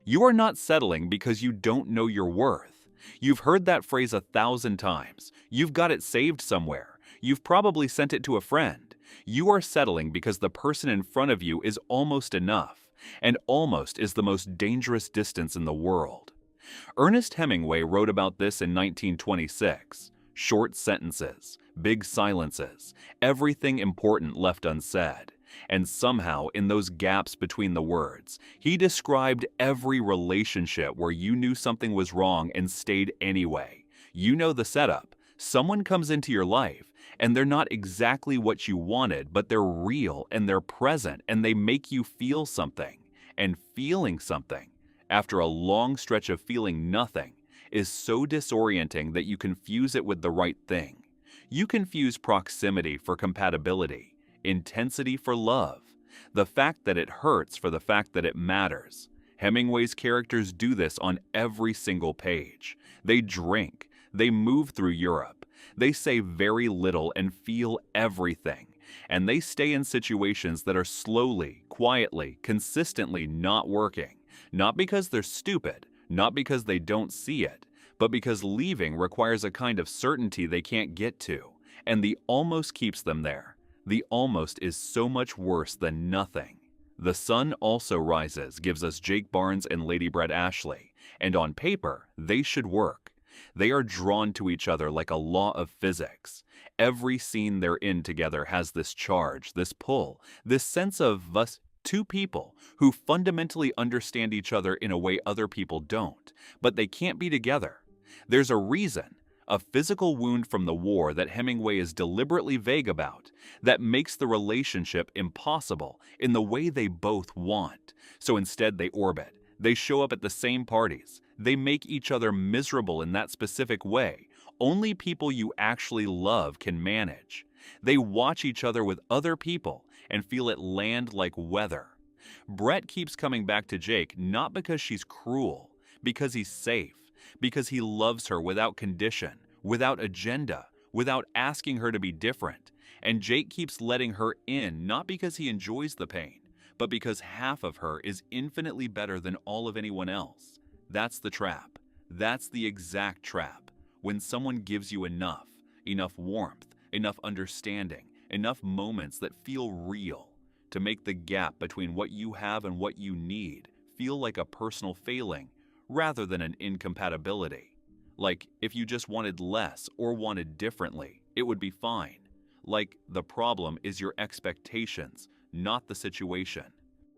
You are not settling because you don't know your worth. You've heard that phrase 1,000 times. You've got it saved somewhere. You've probably sent it to a friend. You are settling because the person in front of you is almost enough, and almost is the most dangerous distance in the world. Ernest Hemingway wrote about this in 1926. Short sentences, big silences, everything important left unsaid. And somehow, in those gaps between the words, he described every relationship where you knew something was wrong and stayed anyway. You know the setup. Someone comes into your life, and they're not exactly what you wanted, but they're real and they're present and they make you feel something. And feeling something, after a long stretch of feeling nothing, is so disorienting that you confuse it with the right thing. You confuse proximity for compatibility, intensity for love, the fact that it hurts for the fact that it matters. Hemingway's characters do this on every single page. They drink, they move through Europe, they say very little and feel everything, and they stay in situations that are slowly, quietly, consistently not working. Not because they're stupid, not because they don't see it, but because leaving requires a kind of certainty they can't get to, and the almost keeps them there. The almost is so much worse than nothing. The Sun Also Rises gives us Jake Barnes and Lady Brett Ashley, and on paper, they should work. They are drawn to each other like a law of physics. Every scene they're in together has this charge, this pull, this sense of us, two people who fundamentally understand each other in a way other people don't, but they can't be together. There's a reason, a physical wound from the war that Hemingway is deliberately vague about, that makes the relationship impossible in the way they both want. So instead they orbit, they show up at the same parties, they make each other miserable in that specific way only people you actually love can manage. They watch each other with other people and feel it land like weather. Brett keeps coming back to Jake not because she's cruel, because he's safe, because he loves her without condition, without agenda, without asking her to be different. And Jake keeps letting her in not because he enjoys the pain, but because half of her is infinitely better than all of anyone else. That's the trap. That's the exact trap. When someone gives you enough warmth, enough understanding, enough moments that feel real to make the gap between what you have and what you need feel like a personal failing rather than an incompatibility. Like if you just wanted less or wanted differently, it would be fine. Like the problem is your expectations, not the situation.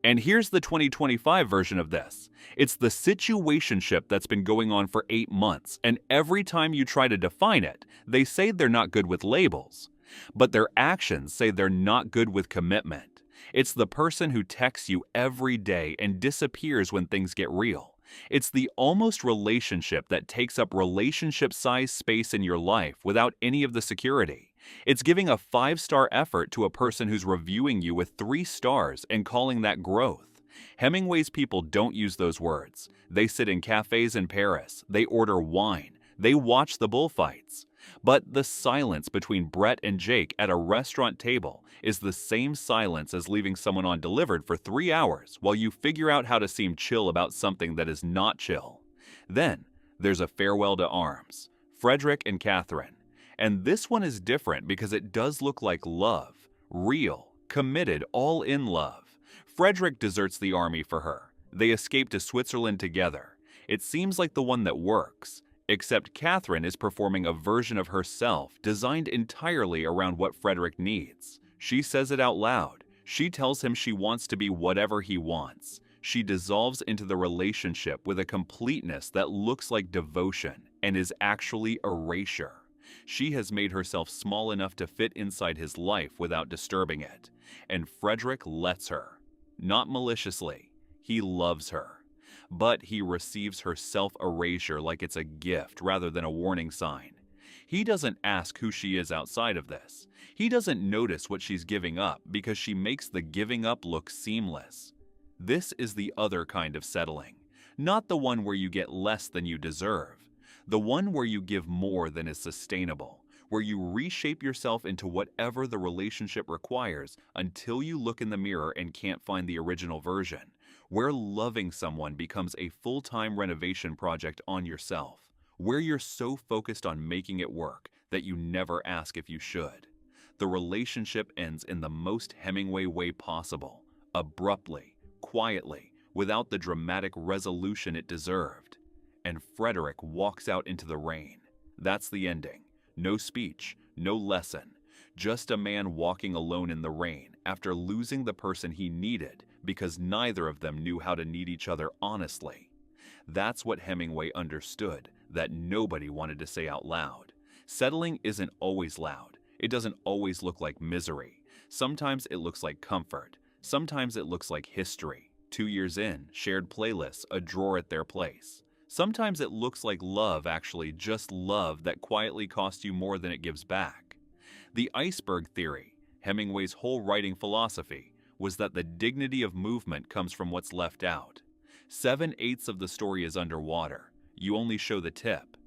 And here's the 2025 version of this. It's the situationship that's been going on for 8 months, and every time you try to define it, they say they're not good with labels. But their actions say they're not good with commitment. It's the person who texts you every day and disappears when things get real. It's the almost relationship that takes up relationship-sized space in your life without any of the security. It's giving a 5-star effort to a person who's reviewing you with 3 stars and calling that growth. Hemingway's people don't use those words. They sit in cafes in Paris, they order wine, they watch the bullfights. But the silence between Brett and Jake at a restaurant table is the same silence as leaving someone on delivered for 3 hours while you figure out how to seem chill about something that is not chill. Then there's a farewell to arms, Frederick and Catherine. And this one is different because it does look like love, real, committed, all in love. Frederick deserts the army for her. They escape to Switzerland together. It seems like the one that works, except Catherine is performing a version of herself designed entirely around what Frederick needs. She says it out loud. She tells him she wants to be whatever he wants. She dissolves into the relationship with a completeness that looks like devotion and is actually erasure. She has made herself small enough to fit inside his life without disturbing it. And Frederick lets her. Not maliciously. He loves her. But he receives her self-erasure like it's a gift rather than a warning sign. He doesn't ask who she is outside of this. He doesn't notice what she's giving up because she makes the giving up look seamless. This is the other kind of settling. Not the one where you get less than you deserve. The one where you give more than is sustainable, where you reshape yourself into whatever the relationship requires until you look in the mirror and can't find the original version, where loving someone becomes a full-time renovation project on yourself, where you're so focused on making it work that you never ask if you should. The relationship ends in the most Hemingway way possible, abruptly, quietly, without the dramatic resolution it deserved. And Frederick walks out into the rain. That's the ending. No speech, no lesson. Just a man walking alone in the rain after losing the person he needed because neither of them knew how to need each other honestly. That's what Hemingway understood, that nobody wanted to say out loud. Settling isn't always loud. It doesn't always look like misery. Sometimes it looks like comfort. Sometimes it looks like history. 2 years in, shared playlists, a drawer at their place. Sometimes it looks like love, actually just love that quietly costs you more than it gives back. The iceberg theory, Hemingway's whole writing philosophy, was that the dignity of movement comes from what's left out. 7/8 of the story is underwater. You only show the tip.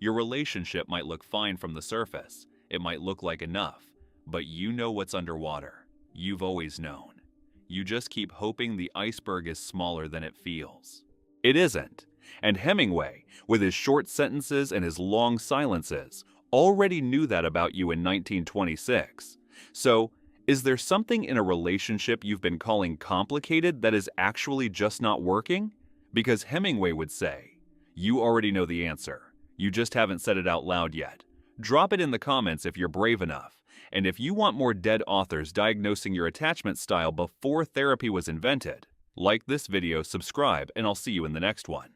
Your relationship might look fine from the surface. It might look like enough, but you know what's underwater. You've always known. You just keep hoping the iceberg is smaller than it feels. It isn't. And Hemingway, with his short sentences and his long silences, already knew that about you in 1926. So, is there something in a relationship you've been calling complicated that is actually just not working? Because Hemingway would say, you already know the answer. You just haven't said it out loud yet. Drop it in the comments if you're brave enough. And if you want more dead authors diagnosing your attachment style before therapy was invented, like this video, subscribe, and I'll see you in the next one.